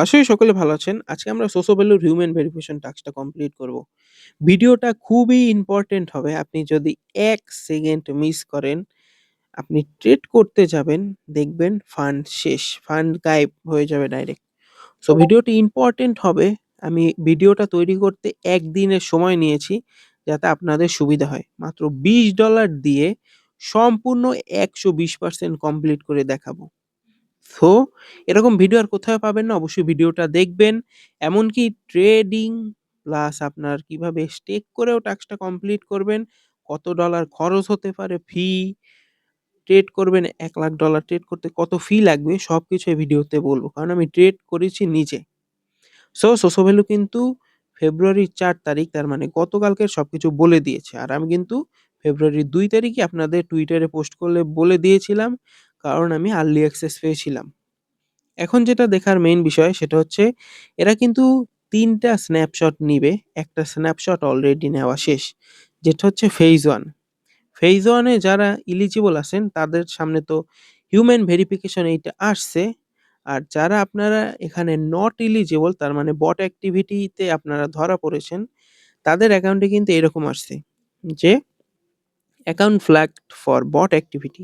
আশা করি সকলে ভালো আছেন। আজকে আমরা সোশ্যাল ভ্যালুর হিউম্যান ভেরিফিকেশন টাস্কটা কমপ্লিট করব। ভিডিওটা খুবই ইম্পোর্টেন্ট হবে। আপনি যদি ১ সেকেন্ড মিস করেন, আপনি ট্রেড করতে যাবেন, দেখবেন ফান্ড শেষ। ফান্ড গায়েব হয়ে যাবে ডাইরেক্ট। ভিডিওটি ইম্পোর্টেন্ট হবে। আমি ভিডিওটা তৈরি করতে ১ দিনের সময় নিয়েছি, যাতে আপনাদের সুবিধা হয়। মাত্র $20 দিয়ে সম্পূর্ণ ১২০% কমপ্লিট করে দেখাবো। সো এরকম ভিডিও আর কোথাও পাবেন না। অবশ্যই ভিডিওটা দেখবেন। এমনকি ট্রেডিং প্লাস আপনার কিভাবে স্টেক করেও টাস্কটা কমপ্লিট করবেন, কত ডলার খরচ হতে পারে, ট্রেড করবেন $১,০০,০০০ ট্রেড করতে কত ফি লাগবে সবকিছু এই ভিডিওতে বলব। কারণ আমি ট্রেড করেছি নিজে। সোশ্যাল ভ্যালু কিন্তু ফেব্রুয়ারির ৪ তারিখ তার মানে গতকালকের সবকিছু বলে দিয়েছে। আর আমি কিন্তু ফেব্রুয়ারির ২ তারিখই আপনাদের টুইটারে পোস্ট করলে বলে দিয়েছিলাম। কারণ আমি আর্লি অ্যাক্সেস পেয়েছিলাম। এখন যেটা দেখার মেইন বিষয় সেটা হচ্ছে এরা কিন্তু ৩ টা স্ন্যাপশট নিবে। একটা স্ন্যাপশট অলরেডি নেওয়া শেষ। যেটা হচ্ছে ফেজ 1। ফেজ 1 এ যারা এলিজিবল আছেন তাদের সামনে তো হিউম্যান ভেরিফিকেশন এইটা আসছে। আর যারা আপনারা এখানে নট এলিজিবল তার মানে বট অ্যাক্টিভিটিতে আপনারা ধরা পড়েছেন, তাদের অ্যাকাউন্টে কিন্তু এরকম আসছে যে account flagged for bot activity.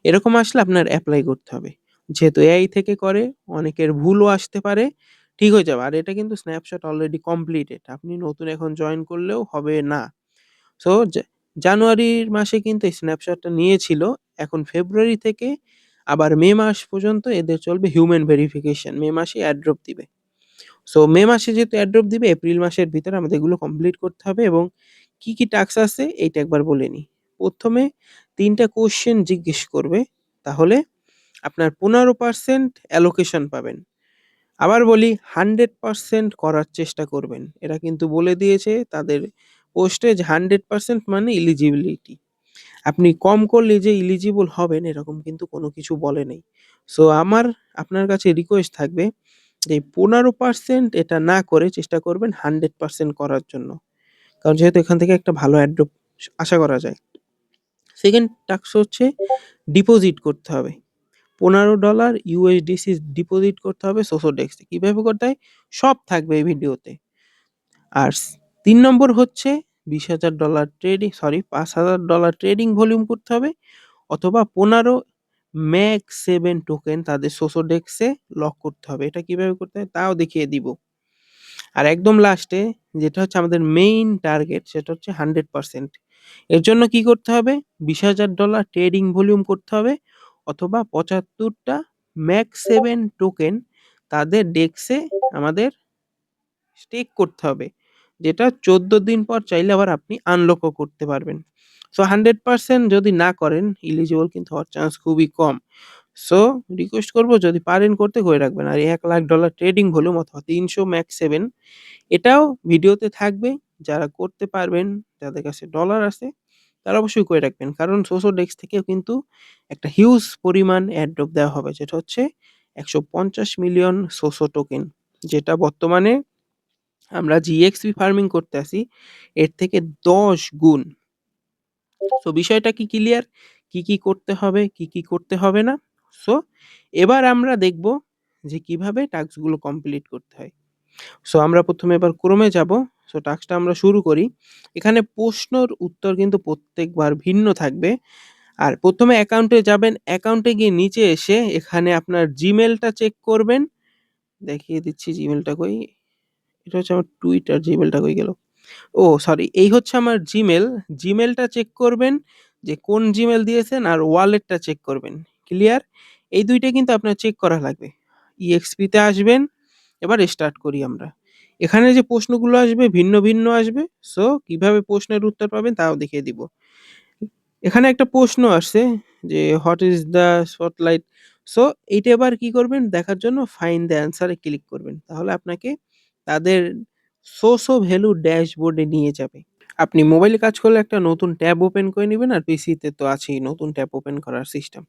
এরকম আসলে আপনার এপ্লাই করতে হবে। যেহেতু এআই থেকে করে অনেকের ভুলও আসতে পারে, ঠিক হয়ে যাবে। আর এটা কিন্তু স্ন্যাপশট অলরেডি কমপ্লিটেড। আপনি নতুন এখন জয়েন করলেও হবে না। সো জানুয়ারির মাসে কিন্তু এই স্ন্যাপশটটা নিয়েছিল। এখন ফেব্রুয়ারি থেকে আবার মে মাস পর্যন্ত এদের চলবে হিউম্যান ভেরিফিকেশন। মে মাসে এয়ারড্রপ দিবে। মে মাসে যেহেতু এয়ারড্রপ দিবে এপ্রিল মাসের ভিতরে আমাদের এগুলো কমপ্লিট করতে হবে এবং কি টাস্ক আছে এইটা একবার বলে নিই। ১ম এ ৩ টা কোয়েশ্চেন জিজ্ঞেস করবে। তাহলে আপনার ১৫% অ্যালোকেশন পাবেন। আবার বলি 100% করার চেষ্টা করবেন। এরা কিন্তু বলে দিয়েছে তাদের পোস্টে যে 100% মানে এলিজিবিলিটি। আপনি কম করলে যে এলিজিবল হবেন এরকম কিন্তু কোনো কিছু বলে নাই। আমার আপনার কাছে রিকোয়েস্ট থাকবে যে ১৫% এটা না করে চেষ্টা করবেন 100% করার জন্য। কারণ যেহেতু এখান থেকে একটা ভালো অ্যাড্রপ আশা করা যায়। সেকেন্ড টাস্ক হচ্ছে ডিপোজিট করতে হবে। $15 USDC ডিপোজিট করতে হবে সোসোডেক্সে। কিভাবে করতে হয়? সব থাকবে এই ভিডিওতে। আর ৩ নম্বর হচ্ছে $২০,০০০ $৫,০০০ ট্রেডিং ভলিউম করতে হবে অথবা ১৫ ম্যাক 7 টোকেন তাদের সোসোডেক্সে লক করতে হবে। এটা কিভাবে করতে হয় তাও দেখিয়ে দিব। আর একদম লাস্টে যেটা হচ্ছে আমাদের মেইন টার্গেট সেটা হচ্ছে 100%। এর জন্য কি করতে হবে? $২০,০০০ ট্রেডিং ভলিউম করতে হবে অথবা ৭৫ টা ম্যাক 7 টোকেন তাদের ডেক্সে আমাদের স্টেক করতে হবে। যেটা ১৪ দিন পর চাইলে আবার আপনি আনলকও করতে পারবেন। 100% যদি না করেন এলিজিবল কিন্তু হওয়ার চান্স খুবই কম। সো রিকোয়েস্ট করব যদি পারেন করতে করে রাখবেন। আর $১,০০,০০০ ট্রেডিং ভলিউম অথবা ৩০০ ম্যাক 7 এটাও ভিডিওতে থাকবে। যারা করতে পারবেন, যাদের কাছে ডলার আছে তারা অবশ্যই করে রাখবেন। কারণ সোসোডেক্স থেকেও কিন্তু একটা হিউজ পরিমাণ এয়ারড্রপ দেওয়া হবে। যেটা হচ্ছে ১৫০ মিলিয়ন সোসো টোকেন। যেটা বর্তমানে আমরা GXP ফার্মিং করতে আছি এর থেকে ১০ গুণ। বিষয়টা কি ক্লিয়ার? কি করতে হবে, কি করতে হবে না? সো এবার আমরা দেখব যে কিভাবে টাস্ক গুলো কমপ্লিট করতে হয়। আমরা ১ম এ এবার ক্রমে যাব। টাস্কটা আমরা শুরু করি। এখানে প্রশ্নর উত্তর কিন্তু প্রত্যেকবার ভিন্ন থাকবে। আর ১ম এ অ্যাকাউন্টে যাবেন। অ্যাকাউন্টে গিয়ে নিচে এসে এখানে আপনার জিমেইলটা চেক করবেন। দেখিয়ে দিচ্ছি জিমেইলটা কই? এটা হচ্ছে আমার টুইটার, জিমেইলটা কই গেল? সরি, এই হচ্ছে আমার জিমেইল। জিমেইলটা চেক করবেন যে কোন জিমেইল দিয়েছেন আর ওয়ালেটটা চেক করবেন। ক্লিয়ার? এই ২ টা কিন্তু আপনার চেক করা লাগবে। EXP তে আসবেন। এবার স্টার্ট করি আমরা। এখানে যে প্রশ্নগুলো আসবে ভিন্ন আসবে। কিভাবে প্রশ্নের উত্তর পাবেন তাও দেখিয়ে দিব। এখানে একটা প্রশ্ন আসছে যে what is the spotlight? So এইটা এবার কি করবেন দেখার জন্য find the answer A click করবেন। তাহলে আপনাকে তাদের ভ্যালু ড্যাশবোর্ডে নিয়ে যাবে। আপনি মোবাইলে কাজ করলে একটা নতুন ট্যাব ওপেন করে নিবেন আর পিসিতে তো আছেই নতুন ট্যাব ওপেন করার সিস্টেম।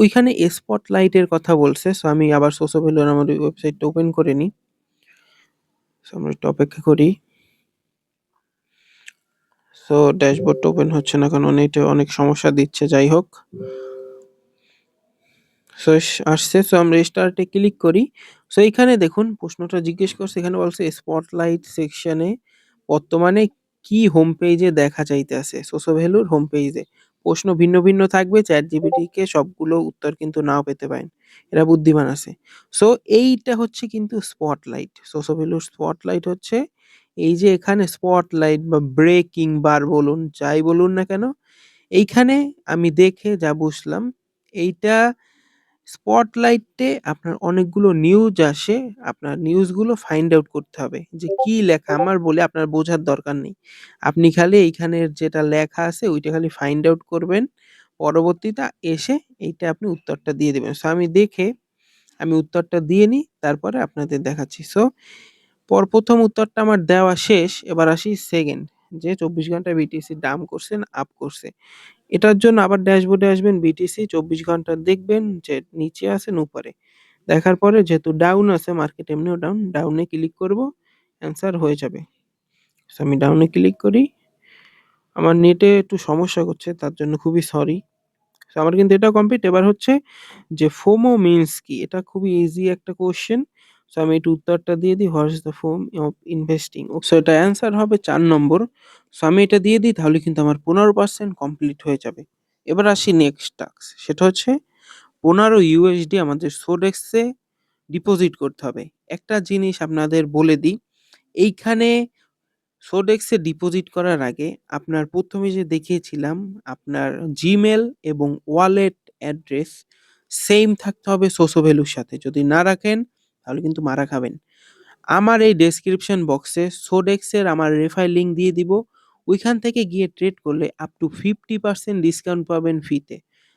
ওইখানে স্পটলাইট এর কথা বলছে। আমি আবার ভ্যালুর আমার ওয়েবসাইটটা ওপেন করে নিই। আমরা একটু অপেক্ষা করি। ড্যাশবোর্ডটা ওপেন হচ্ছে না কারণ এটা অনেক সমস্যা দিচ্ছে। যাই হোক। সো আসছে। সো আমরা স্টার্টে ক্লিক করি। সো এইখানে দেখুন প্রশ্নটা জিজ্ঞেস করছে, এখানে বলছে স্পটলাইট সেকশনে বর্তমানে কি হোম পেজে দেখা যাইতেছে? সোসো ভ্যালুর হোম পেজে। প্রশ্ন ভিন্ন, ভিন্ন থাকবে। ChatGPT কে সবগুলো উত্তর কিন্তু নাও পেতে পারেন। এরা বুদ্ধিমান আছে। সো এইটা হচ্ছে কিন্তু স্পটলাইট। সোসো ভ্যালুর স্পটলাইট হচ্ছে এই যে এখানে স্পটলাইট বা ব্রেকিং বার বলুন, যাই বলুন না কেন, এইখানে আমি দেখে যা বুঝলাম, এইটা স্পটলাইটে আপনার অনেকগুলো নিউজ আসে। আপনার নিউজগুলো ফাইন্ড আউট করতে হবে যে কি লেখা, আমার বলে আপনার বোঝার দরকার নেই। আপনি খালি এইখানের যেটা লেখা আছে ওইটা খালি ফাইন্ড আউট করবেন। পরবর্তীতে এসে এইটা আপনি উত্তরটা দিয়ে দিবেন। সো আমি দেখে আমি উত্তরটা দিয়ে নিই, তারপরে আপনাদের দেখাচ্ছি। সো প্রথম উত্তরটা আমার দেওয়া শেষ। এবার আসি সেকেন্ড, যে ২৪ ঘন্টায় বিটিসি ডাউন করছে না আপ করছে। এটার জন্য আবার ড্যাশবোর্ডে আসবেন, বিটিসি ২৪ ঘন্টা দেখবেন যে নিচে আছে না উপরে। দেখার পরে যেহেতু ডাউন আছে, মার্কেট এমনিও ডাউন, ডাউনে ক্লিক করব, অ্যান্সার হয়ে যাবে। সো আমি ডাউনে ক্লিক করি। আমার নেটে একটু সমস্যা করছে, তার জন্য খুবই সরি। সো আমার কিন্তু এটাও কমপ্লিট। এবার হচ্ছে যে FOMO মিনস কি? এটা খুবই ইজি একটা কোয়েশ্চেন। সো আমি একটু উত্তরটা দিয়ে দিই। What is the foam of investing? So এটা অ্যান্সার হবে ৪ নম্বর। সো আমি এটা দিয়ে দিই, তাহলে কিন্তু আমার ১৫% কমপ্লিট হয়ে যাবে। এবার আসি নেক্সট টাস্ক। সেটা হচ্ছে ১৫ ইউএসডি আমাদের সোডেক্সে ডিপোজিট করতে হবে। একটা জিনিস আপনাদের বলে দিই, এইখানে সোডেক্সে ডিপোজিট করার আগে আপনার ১ম এ যে দেখিয়েছিলাম, আপনার জিমেইল এবং ওয়ালেট অ্যাড্রেস সেইম থাকতে হবে সোসো ভ্যালুর সাথে। যদি না রাখেন তাহলে কিন্তু মারা খাবেন। আমার এই ডেসক্রিপশন বক্সে সোডেক্সের আমার রেফার লিঙ্ক দিয়ে দিব। ওইখান থেকে গিয়ে ট্রেড করলে আপ টু 50% ডিসকাউন্ট পাবেন ফিতে।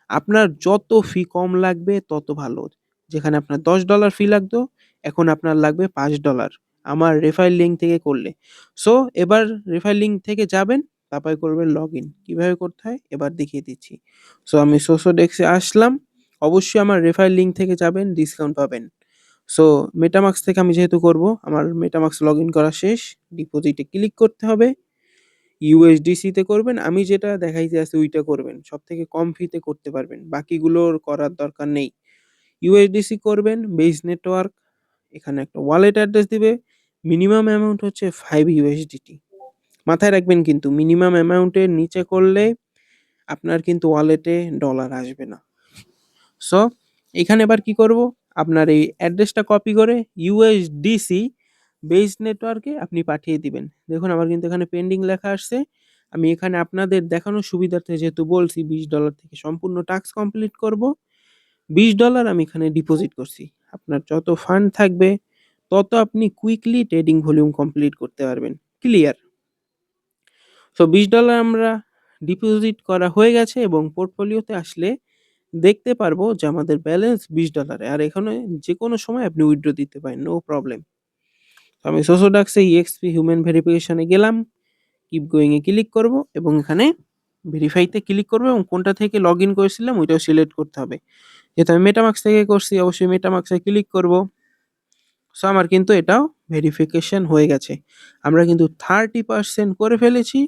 আপনার যত ফি কম লাগবে তত ভালো। যেখানে আপনার $10 ফি লাগতো, এখন আপনার লাগবে $5 আমার রেফার লিঙ্ক থেকে করলে। সো এবার রেফার লিঙ্ক থেকে যাবেন, তারপরে করবেন লগইন। কিভাবে করতে হয় এবার দেখিয়ে দিচ্ছি। সো আমি সোসোডেক্সে আসলাম। অবশ্যই আমার রেফার লিঙ্ক থেকে যাবেন, ডিসকাউন্ট পাবেন। সো মেটামাক্স থেকে আমি যেহেতু করব, আমার মেটামাক্স লগইন করা শেষ। ডিপোজিটে ক্লিক করতে হবে। ইউএসডিসি তে করবেন। আমি যেটা দেখাইতে আছে ওইটা করবেন। সবথেকে কম ফিতে করতে পারবেন। বাকিগুলোর করার দরকার নেই। ইউএসডিসি করবেন, বেস নেটওয়ার্ক, এখানে একটা ওয়ালেট অ্যাড্রেস দিবে। মিনিমাম অ্যামাউন্ট হচ্ছে 5 ইউএসডিটি। মাথায় রাখবেন কিন্তু মিনিমাম অ্যামাউন্টের নিচে করলে আপনার কিন্তু ওয়ালেটে ডলার আসবে না। সো এখানে এবার কি করব? আপনার এই অ্যাড্রেসটা কপি করে ইউএসডিসি বেস নেটওয়ার্কে আপনি পাঠিয়ে দিবেন। দেখুন আমার কিন্তু এখানে পেন্ডিং লেখা আসছে। আমি এখানে আপনাদের দেখানোর সুবিধার্থে যেহেতু বলছি $20 থেকে সম্পূর্ণ টাস্ক কমপ্লিট করব, $20 আমি এখানে ডিপোজিট করছি। আপনার যত ফান্ড থাকবে তত আপনি কুইকলি ট্রেডিং ভলিউম কমপ্লিট করতে পারবেন। ক্লিয়ার? সো $20 আমরা ডিপোজিট করা হয়ে গেছে এবং পোর্টফোলিওতে আসলে দেখতে পারবো যে আমাদের ব্যালেন্স $20 আর এখানে যেকোনো সময় আপনি উইথড্র দিতে পারেন, নো প্রবলেম। তো আমি সোসোডাক্সে EXP হিউম্যান ভেরিফিকেশন এ গেলাম, কিপ গোয়িং এ ক্লিক করব এবং এখানে ভেরিফাই তে ক্লিক করব এবং কোনটা থেকে লগইন করেছিলাম ওইটাও সিলেক্ট করতে হবে। যেহেতু আমি মেটামাক্স থেকে করছি অবশ্যই মেটামাক্স এ ক্লিক করব। সো আমার কিন্তু এটাও ভেরিফিকেশন হয়ে গেছে। আমরা কিন্তু 30% করে ফেলেছি।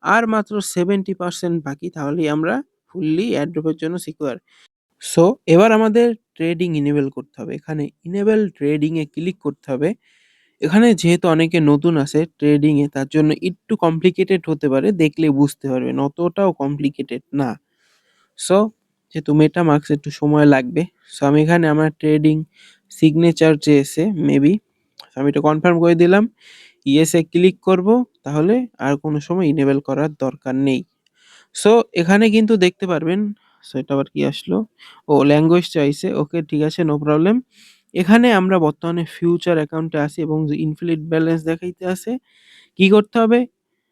আর মাত্র 70% বাকি, তাহলেই আমরা ফুললি এয়ারড্রপের জন্য সিকিউর। সো এবার আমাদের ট্রেডিং ইনেবল করতে হবে। এখানে ইনেবল ট্রেডিং এ ক্লিক করতে হবে। এখানে যেহেতু অনেকে নতুন আছে ট্রেডিং এ, তার জন্য একটু কমপ্লিকেটেড হতে পারে, দেখলে বুঝতে পারবেন অতটাও কমপ্লিকেটেড না। সো যেহেতু মেটামাস্ক একটু সময় লাগবে, সো আমি এখানে আমার ট্রেডিং সিগনেচার চেয়েছে মেবি, আমি এটা কনফার্ম করে দিলাম। ইয়েস এ ক্লিক করব, তাহলে আর কোনো সময় ইনেবল করার দরকার নেই। সো এখানে কিন্তু দেখতে পারবেন। সো এটা আবার কি আসলো? ও ল্যাঙ্গুয়েজ চাইছে। ওকে ঠিক আছে, নো প্রবলেম। এখানে আমরা বর্তমানে ফিউচার অ্যাকাউন্টে আছি এবং যে ইনফিনিট ব্যালেন্স দেখাইতে আছে, কি করতে হবে?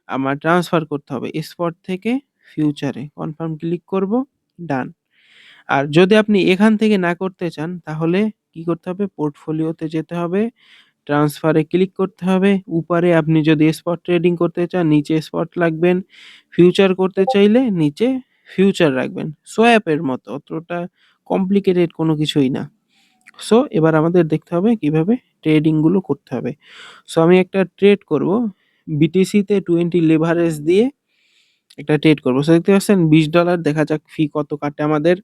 আমার ট্রান্সফার করতে হবে স্পট থেকে ফিউচারে। কনফার্ম ক্লিক করব, ডান। আর যদি আপনি এখান থেকে না করতে চান তাহলে কি করতে হবে? পোর্টফোলিওতে যেতে হবে, ট্রান্সফারে ক্লিক করতে হবে। উপরে আপনি যদি স্পট ট্রেডিং করতে চান নিচে স্পট রাখবেন, ফিউচার করতে চাইলে নিচে ফিউচার রাখবেন। সোয়াপের মতো, অতটা কমপ্লিকেটেড কোনো কিছুই না। সো এবার আমাদের দেখতে হবে কিভাবে ট্রেডিং গুলো করতে হবে। সো আমি একটা ট্রেড করব বিটিসি তে 20 লেভারেজ দিয়ে একটা ট্রেড করব। সো দেখতে পাচ্ছেন $20, দেখা যাক ফি কত কাটে আমাদের।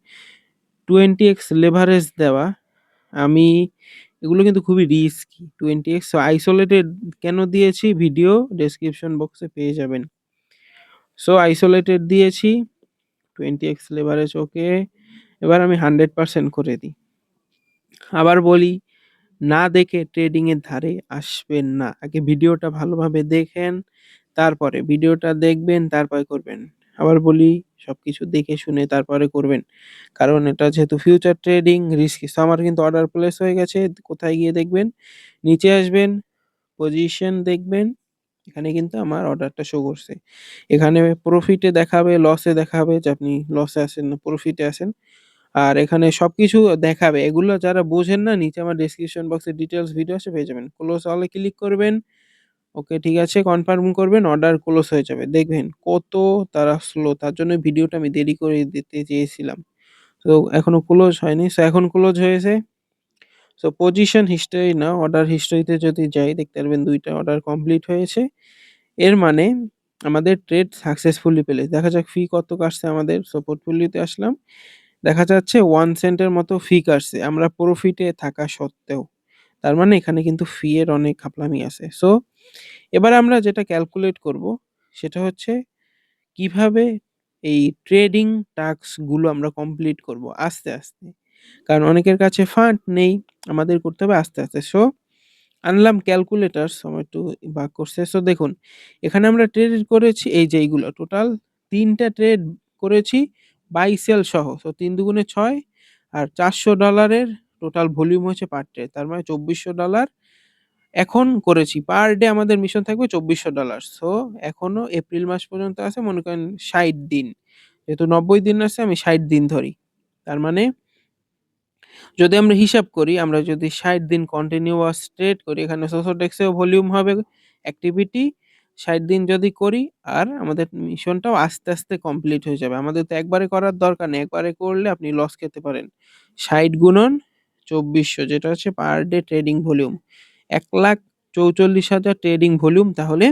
20x লেভারেজ দেওয়া, আমি এগুলো কিন্তু খুবই রিস্কি। 20x আইসোলেটেড কেন দিয়েছি ভিডিও ডেসক্রিপশন বক্সে পেয়ে যাবেন। সো আইসোলেটেড দিয়েছি, 20x লেভারেজ ওকে। এবার আমি 100% করে দিই। আবার বলি, না দেখে ট্রেডিং এর ধারে আসবেন না। আগে ভিডিওটা ভালোভাবে দেখেন, তারপরে ভিডিওটা দেখবেন, তারপরে করবেন। আবার বলি, সবকিছু দেখে শুনে তারপরে করবেন। কারণ এটা যেহেতু ফিউচার ট্রেডিং রিস্কি। সো আমার কিন্তু অর্ডার প্লেস হয়ে গেছে। কোথায় গিয়ে দেখবেন? নিচে আসবেন, পজিশন দেখবেন। এখানে কিন্তু আমার অর্ডারটা শো করছে। এখানে প্রফিটে দেখাবে, লসে দেখাবে যে আপনি লসে আছেন না প্রফিটে আছেন। আর এখানে সবকিছু দেখাবে। এগুলো যারা বোঝেন না, নিচে আমার ডেসক্রিপশন বক্সে ডিটেইলস ভিডিও আছে, পেয়ে যাবেন। ক্লোজ অলে ক্লিক করবেন। ওকে, ঠিক আছে, কনফার্ম করবেন, অর্ডার ক্লোজ হয়ে যাবে। দেখবেন কত তারা স্লো। তার জন্য ভিডিওটা আমি দেরি করে দিতে চেয়েছিলাম। তো এখনো ক্লোজ হয়নি। সো এখন ক্লোজ হয়েছে। সো পজিশন হিস্টরি না, অর্ডার হিস্টরিতে যদি যাই দেখতে পারবেন ২ টা অর্ডার কমপ্লিট হয়েছে। এর মানে আমাদের ট্রেড সাকসেসফুলি পেলে। দেখা যাক ফি কত কাটছে আমাদের। সো পোর্টফোলিওতে আসলাম। দেখা যাচ্ছে 1 সেন্টের মতো ফি কাটছে আমরা প্রফিটে থাকা সত্ত্বেও। তার মানে এখানে কিন্তু ফি এর অনেক ঘাপলামি আছে। সো এবার আমরা যেটা ক্যালকুলেট করব সেটা হচ্ছে কিভাবে এই ট্রেডিং টাস্ক গুলো আমরা কমপ্লিট করব আস্তে, আস্তে। কারণ অনেকের কাছে ফান্ড নেই। আমাদের করতে হবে আস্তে, আস্তে। সো আনলাম ক্যালকুলেটর, আমার একটু ভাগ করছে। সো দেখুন, এখানে আমরা ট্রেড করেছি এই যে এইগুলো টোটাল ৩ টা ট্রেড করেছি বাই সেল সহ। সো ৩ দুগুণে ৬ আর $৪০০ টোটাল ভলিউম হয়েছে পার ট্রেড। তার মানে $২৪০০ এখন করেছি। পার ডে আমাদের মিশন থাকবে $২৪০০। সো এখনো এপ্রিল মাস পর্যন্ত আছে, মনে করেন ৬০ দিন। যেহেতু ৯০ দিন আছে আমি ৬০ দিন ধরি। তার মানে যদি আমরা হিসাব করি, আমরা যদি ৬০ দিন কন্টিনিউয়াস ট্রেড করি, এখানে সোসোডেক্সেও ভলিউম হবে অ্যাক্টিভিটি ৬০ দিন যদি করি, আর আমাদের মিশনটাও আস্তে, আস্তে কমপ্লিট হয়ে যাবে। আমাদের তো একবারে করার দরকার নেই। একবারে করলে আপনি লস খেতে পারেন। ৬০ গুণন ২৪০০ যেটা হচ্ছে per day trading volume. ১,৪৪,০০০ trading volume, তাহলে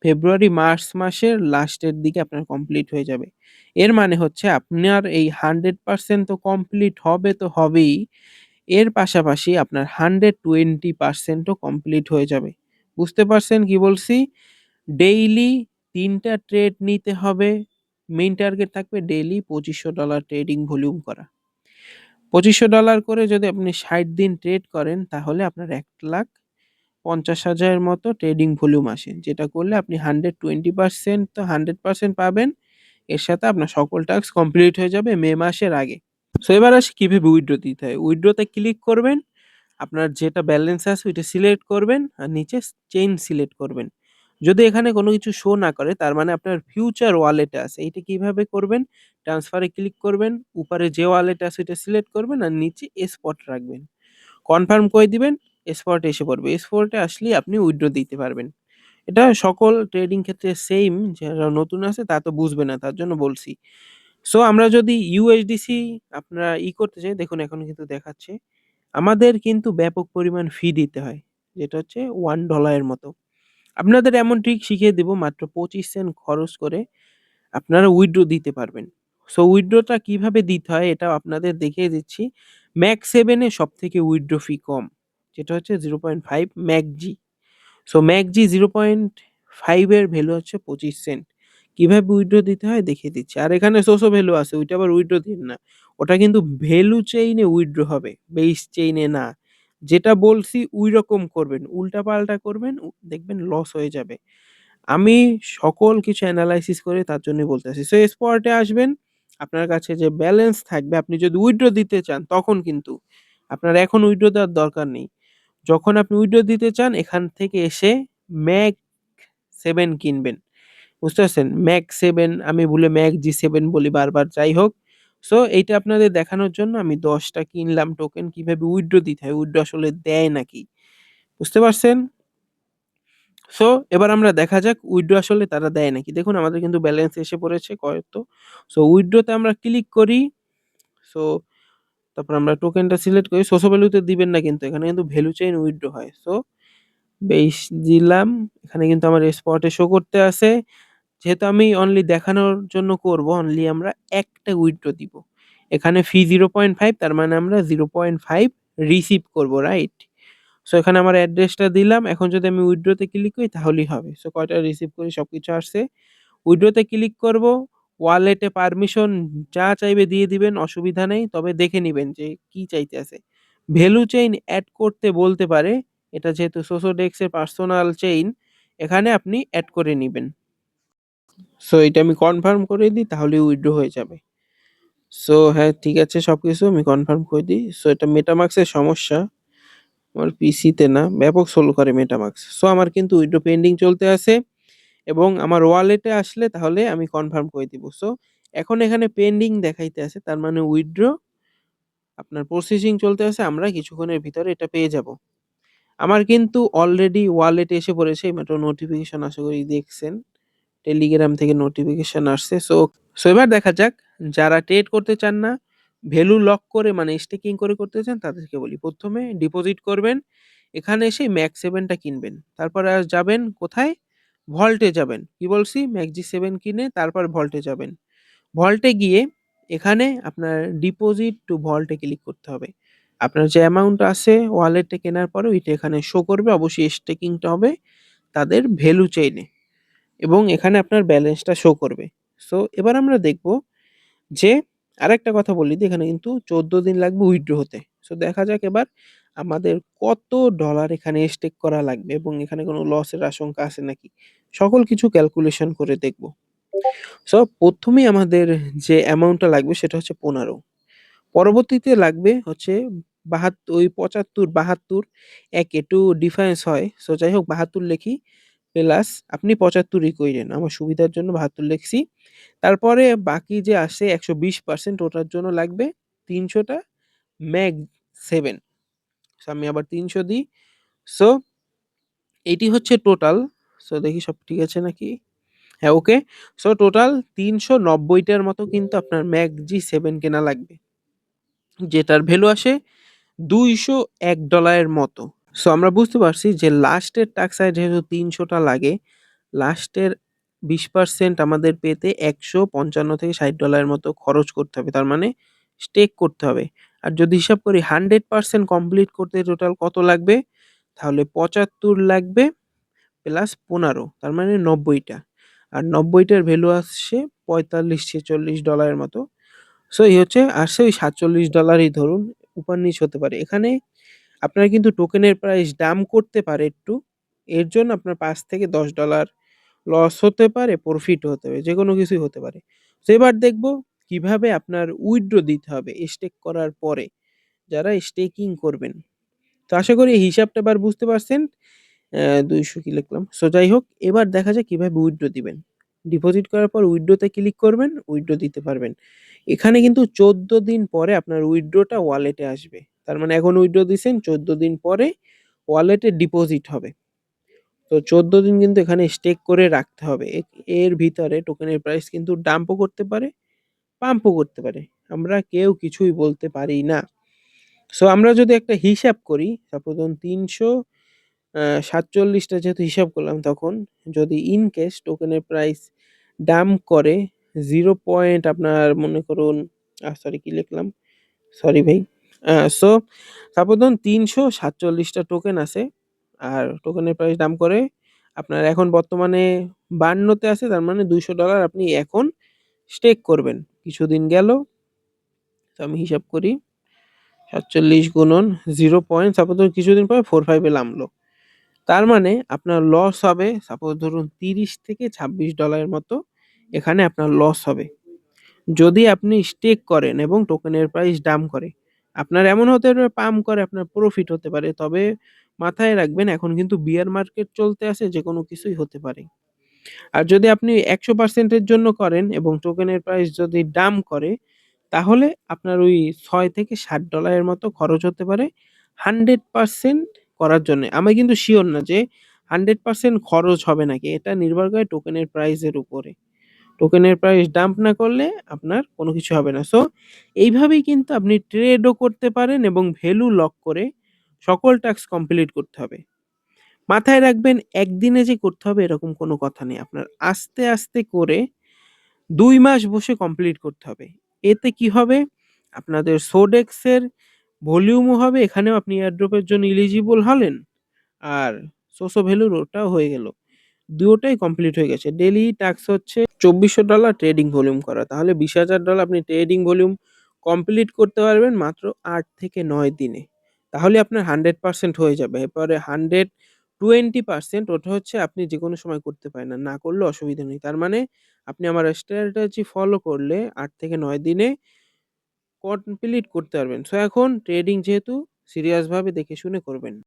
ফেব্রুয়ারি মার্চ মাসের লাস্টের দিকে আপনার কমপ্লিট হয়ে যাবে। এর মানে হচ্ছে আপনার এই 100% তো কমপ্লিট হবে তো হবেই। এর পাশাপাশি আপনার 120% ও কমপ্লিট হয়ে যাবে। বুঝতে পারছেন কি বলছি? ডেইলি ৩ টা ট্রেড নিতে হবে। মেইন টার্গেট থাকবে ডেইলি $২৫০০ ট্রেডিং ভলিউম করা। $২৫০০ করে যদি আপনি ৬০ দিন ট্রেড করেন, তাহলে আপনার ১,৫০,০০০ এর মতো ট্রেডিং ভলিউম আসে। যেটা করলে আপনি 120% তো 100% পাবেন। এর সাথে আপনার সকল টাস্ক কমপ্লিট হয়ে যাবে মে মাসের আগে। সো এবার আসি কিভাবে উইথড্র দিতে হয়। উইথড্রতে ক্লিক করবেন। আপনার যেটা ব্যালেন্স আছে ওইটা সিলেক্ট করবেন আর নিচে চেইন সিলেক্ট করবেন। যদি এখানে কোনো কিছু শো না করে, তার মানে আপনার ফিউচার ওয়ালেটে আছে। এইটা কিভাবে করবেন? ট্রান্সফারে ক্লিক করবেন। উপরে যে ওয়ালেট আছে ওইটা সিলেক্ট করবেন আর নিচে স্পট রাখবেন। কনফার্ম করে দিবেন। স্পটে এসে পড়বে। স্পটে আসলেই আপনি উইথড্র দিতে পারবেন। এটা সকল ট্রেডিং ক্ষেত্রে সেইম। যারা নতুন আছে তা তো বুঝবে না, তার জন্য বলছি। সো আমরা যদি ইউএসডিসি আপনারা করতে চাই, দেখুন এখন কিন্তু দেখাচ্ছে। আমাদের কিন্তু ব্যাপক পরিমাণ ফি দিতে হয়। যেটা হচ্ছে $1 এর মতো। আপনাদের এমন ট্রিক শিখিয়ে দিব, মাত্র 25 সেন্ট খরচ করে আপনারা উইথড্র দিতে পারবেন। সো উইথড্রটা কিভাবে দিতে হয় এটাও আপনাদের দেখিয়ে দিচ্ছি। ম্যাক 7 এ সবথেকে উইথড্র ফি কম। যেটা হচ্ছে 0.5 ম্যাকজি। সো ম্যাকজি 0.5 এর ভ্যালু হচ্ছে 25 সেন্ট। কিভাবে উইথড্র দিতে হয় দেখিয়ে দিচ্ছি। আর এখানে সোসো ভ্যালু আছে, ওইটা আবার উইথড্র দিন না। ওটা কিন্তু ভ্যালু চেইনে উইথড্র হবে, বেস চেইনে না। যেটা বলছি ঐরকম করবেন। উল্টাপাল্টা করবেন, দেখবেন লস হয়ে যাবে। আমি সকল কিছু এনালাইসিস করে তার জন্যই বলতেছি। সো স্পটে আসবেন। আপনার কাছে যে ব্যালেন্স থাকবে, আপনি যদি উইথড্র দিতে চান তখন কিন্তু আপনার এখন উইথড্র দেওয়ার দরকার নেই। যখন আপনি উইথড্র দিতে চান এখান থেকে এসে ম্যাক 7 কিনবেন। বুঝতে পারছেন? ম্যাক 7, আমি ভুলে ম্যাক জি7 বলি বারবার, যাই হোক। সো এইটা আপনাদের দেখানোর জন্য আমি ১০ টা কিনলাম টোকেন। কিভাবে উইথড্র দিতে হয়, উইথড্র আসলে দেয় নাকি? বুঝতে পারছেন? সো এবার আমরা দেখা যাক উইথড্র আসলে তারা দেয় নাকি। দেখুন আমাদের কিন্তু ব্যালেন্স এসে পড়েছে কত। সো উইথড্র তে আমরা ক্লিক করি। সো তারপর আমরা টোকেনটা সিলেক্ট করি। সোসো ভ্যালুতে দিবেন না কিন্তু, এখানে কিন্তু ভ্যালু চেইন উইথড্র হয়। সো ২২ দিলাম। এখানে কিন্তু আমার স্পটে শো করতে আছে। যেহেতু আমি অনলি দেখানোর জন্য করব, অনলি আমরা একটা উইথড্র দিব। এখানে ফি 0.5, তার মানে আমরা 0.5 রিসিভ করব, রাইট? সো এখানে আমার অ্যাড্রেসটা দিলাম। এখন যদি আমি উইথড্রোতে ক্লিক করি তাহলেই হবে। সো কয়টা রিসিভ করি সবকিছু আসছে। উইথড্রোতে ক্লিক করব। ওয়ালেটে পারমিশন যা চাইবে দিয়ে দিবেন, অসুবিধা নেই। তবে দেখে নিবেন যে কি চাইতে আছে। ভ্যালু চেইন এড করতে বলতে পারে। এটা যেহেতু সোসোডেক্স এর পার্সোনাল চেইন, এখানে আপনি এড করে নিবেন। সো এটা আমি কনফার্ম করে দিই, তাহলেই উইথড্র হয়ে যাবে। সো হ্যাঁ, ঠিক আছে, সবকিছু আমি কনফার্ম করে দিই। সো এটা মেটামাক্স এর সমস্যা। আমার পিসিতে না, ব্যাপক স্লো করে মেটামাক্স। সো আমার কিন্তু উইথড্র পেন্ডিং চলতে আছে এবং আমার ওয়ালেটে আসলে তাহলে আমি কনফার্ম করে দিব। সো এখন এখানে পেন্ডিং দেখাইতে আছে, তার মানে উইথড্র আপনার প্রসেসিং চলতে আছে। আমরা কিছুক্ষণের ভিতরে এটা পেয়ে যাব। আমার কিন্তু অলরেডি ওয়ালেটে এসে পড়েছে। এইমাত্র নোটিফিকেশন আশা করি দেখছেন। টেলিগ্রাম থেকে নোটিফিকেশন আসছে। সো এবার দেখা যাক, যারা ট্রেড করতে চান না, ভ্যালু লক করে মানে স্টেকিং করে করতে চান তাদেরকে বলি। ১ম এ ডিপোজিট করবেন। এখানে এসে ম্যাক্স 7 টা কিনবেন। তারপরে যাবেন কোথায়? ভল্টে যাবেন। কি বলছি? ম্যাকজি 7 কিনে তারপর ভল্টে যাবেন। ভল্টে গিয়ে এখানে আপনার ডিপোজিট টু ভল্টে ক্লিক করতে হবে। আপনার যে অ্যামাউন্ট আছে ওয়ালেটে কেনার পরে ওইটা এখানে শো করবে। অবশ্যই স্টেকিংটা হবে তাদের ভ্যালু চেইনে এবং এখানে আপনার ব্যালেন্সটা শো করবে। সো এবার আমরা দেখব যে, আরেকটা কথা বলি যে এখানে কিন্তু 14 দিন লাগবে উইথড্র হতে। সো দেখা যাক এবার আমাদের কত ডলার এখানে স্টেক করা লাগবে এবং এখানে কোনো লসের আশঙ্কা আছে নাকি? সকল কিছু ক্যালকুলেশন করে দেখব। সো ১ম এই আমাদের যে অ্যামাউন্টটা লাগবে সেটা হচ্ছে ১৫। পরবর্তীতে লাগবে হচ্ছে ওই ৭৫, ৭২, একে একটু ডিফারেন্স হয়। সো যাই হোক ৭২ লিখি, প্লাস আপনি ৭৫ ই কইরেন। আমার সুবিধার জন্য ৭২ লিখছি। তারপরে বাকি যে আসে ১২০% ওটার জন্য লাগবে ৩০০ টা ম্যাগ 7। সো আমি আবার ৩০০ দিই। সো এটি হচ্ছে টোটাল। সো দেখি সব ঠিক আছে নাকি? হ্যাঁ, ওকে। সো টোটাল ৩৯০ টার মতো কিন্তু আপনার ম্যাগ জি 7 কেনা লাগবে। যেটার ভ্যালু আসে $২০১ এর মতো। সো আমরা বুঝতে পারছি যে লাস্টের টাক্সায় যেহেতু ৩০০ টা লাগে, লাস্টের ২০% আমাদের পেতে $১৫০-৬০ এর মতো খরচ করতে হবে। তার মানে স্টেক করতে হবে। আর যদি হিসাব করি 100% কমপ্লিট করতে টোটাল কত লাগবে? তাহলে ৭৫ লাগবে প্লাস ১৫, তার মানে ৯০ টা। আর ৯০ টার ভ্যালু আসছে $৪৫-৪৬ এর মতো। সো এই হচ্ছে আসছে ওই $৪৭ ই ধরুন, উপর-নিচ হতে পারে। এখানে আপনার কিন্তু টোকেনের প্রাইস ডাম্প করতে পারে একটু। এর জন্য আপনার $৫-১০ লস হতে পারে, প্রফিট হতে পারে। যেকোনো কিছুই হতে পারে। তো এবার দেখব কিভাবে আপনার উইথড্র দিতে হবে স্টেক করার পরে, যারা স্টেকিং করবেন। তো আশা করি এই হিসাবটা এবার বুঝতে পারছেন। ২০০ কি লিখলাম? সো যাই হোক, এবার দেখা যাক কিভাবে উইথড্র দিবেন। ডিপোজিট করার পর উইথড্রোতে ক্লিক করবেন, উইথড্র দিতে পারবেন। এখানে কিন্তু ১৪ দিন পরে আপনার উইথড্রটা ওয়ালেটে আসবে। তার মানে এখন উইথড্র দিছেন, ১৪ দিন পরে ওয়ালেটে ডিপোজিট হবে। তো ১৪ দিন কিন্তু এখানে স্টেক করে রাখতে হবে। এর ভিতরে টোকেনের প্রাইস কিন্তু ডাম্পও করতে পারে, পাম্পও করতে পারে। আমরা কেউ কিছুই বলতে পারি না। সো আমরা যদি একটা হিসাব করি, সাপোজ ধরুন ৩৪৭ টা যেহেতু হিসাব করলাম, তখন যদি ইন কেস টোকেনের প্রাইস ডাম্প করে 0 পয়েন্ট আপনার মনে করুন, সরি কি লিখলাম? সরি ভাই। সো সাপোজ ধরুন ৩৪৭ টা টোকেন আছে। আর টোকেনের প্রাইস ডাম্প করে আপনার এখন বর্তমানে ৫২ তে আছে, তার মানে $২০০ আপনি এখন স্টেক করবেন। কিছুদিন গেল। তো আমি হিসাব করি। ৪৭ গুণন 0 পয়েন্ট, সাপোজ ধরুন কিছুদিন পরে ৪-৫ এ নামলো। তার মানে আপনার লস হবে সাপোজ ধরুন $৩০-26 এর মতো এখানে আপনার লস হবে। যদি আপনি স্টেক করেন এবং টোকেনের প্রাইস ডাম্প করে। আপনার এমন হতে পারে পাম্প করে আপনার প্রফিট হতে পারে। তবে মাথায় রাখবেন এখন কিন্তু বিয়ার মার্কেট চলতে আছে, যেকোনো কিছুই হতে পারে। আর যদি আপনি ১০০% এর জন্য করেন এবং টোকেনের প্রাইস যদি ডাম্প করে, তাহলে আপনার ওই $৬-৬০ এর মতো খরচ হতে পারে 100% করার জন্যে। আমি কিন্তু সিওর না যে 100% খরচ হবে নাকি। এটা নির্ভর করে টোকেনের প্রাইসের উপরে। টোকেনের প্রাইস ডাম্প না করলে আপনার কোনো কিছু হবে না। সো এইভাবেই কিন্তু আপনি ট্রেডও করতে পারেন এবং ভ্যালু লক করে সকল টাস্ক কমপ্লিট করতে হবে। মাথায় রাখবেন একদিনে যে করতে হবে এরকম কোনো কথা নেই। আপনার আস্তে, আস্তে করে ২ মাস বসে কমপ্লিট করতে হবে। এতে কি হবে? আপনাদের সোডেক্সের ভলিউমও হবে, এখানেও আপনি এয়ারড্রপের জন্য এলিজিবল হলেন। আর সোসো ভ্যালুর ওটাও হয়ে গেল। দুটোটাই কমপ্লিট হয়ে গেছে। ডেইলি টাস্ক হচ্ছে $২৪০০ ট্রেডিং ভলিউম করা। তাহলে $২০,০০০ আপনি ট্রেডিং ভলিউম কমপ্লিট করতে পারবেন মাত্র ৮ থেকে ৯ দিনে। তাহলে আপনার 100% হয়ে যাবে। এরপরে 120% ওটা হচ্ছে আপনি যেকোনো সময় করতে পারেন। আর না করলে অসুবিধা নেই। তার মানে আপনি আমার স্ট্র্যাটেজি ফলো করলে ৮ থেকে ৯ দিনে কমপ্লিট করতে পারবেন। সো এখন ট্রেডিং যেহেতু সিরিয়াস ভাবে দেখে শুনে করবেন।